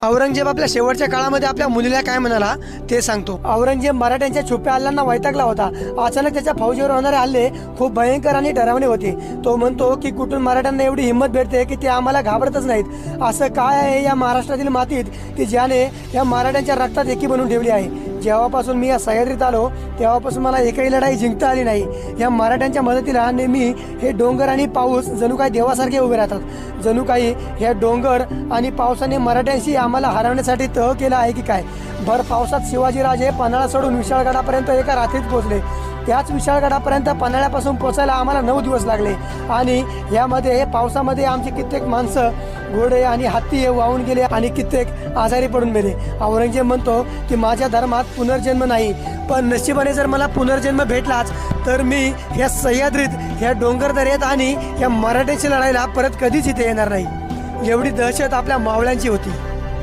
औरंगजेब आपल्या शेवटच्या काळामध्ये आपल्या मुलीला काय म्हणाला ते सांगतो। औरंगजेब मराठ्यांच्या छुप्या हल्ल्यांना वैतागला होता। अचानक त्याच्या फौजीवर होणारे हल्ले खूप भयंकर आणि डरावणे होते। तो म्हणतो की कुठून मराठ्यांना एवढी हिंमत भेटते की ते आम्हाला घाबरतच नाहीत। असं काय आहे या महाराष्ट्रातील मातीत की ज्याने या मराठ्यांच्या रक्तात एकी बनवून ठेवली आहे। जेव्हापासून मी या सह्याद्रीत आलो तेव्हापासून मला एकही लढाई जिंकता आली नाही। या मराठ्यांच्या मदतीला नेहमी हे डोंगर आणि पाऊस जणू काही देवासारखे उभे राहतात। जणू काही ह्या डोंगर आणि पावसाने मराठ्यांशी आम्हाला हरवण्यासाठी तह केला आहे की काय। भर पावसात शिवाजीराजे पन्हाळा सोडून विशाळगडापर्यंत एका रात्रीत पोहोचले। त्याच विशाळगडापर्यंत पन्हाळ्यापासून पोचायला आम्हाला 9 दिवस लागले आणि यामध्ये पावसामध्ये आमची कित्येक माणसं, घोडे आणि हत्ती वाहून गेले आणि कित्येक आजारी पडून मेले। औरंगजेब म्हणतो की माझ्या धर्मात पुनर्जन्म नाही, पण नशिबाने जर मला पुनर्जन्म भेटलाच तर मी या सह्याद्रीत, ह्या डोंगरदऱ्यात आणि या मराठ्यांची लढाईला परत कधीच इथे येणार नाही। एवढी दहशत आपल्या मावळ्यांची होती।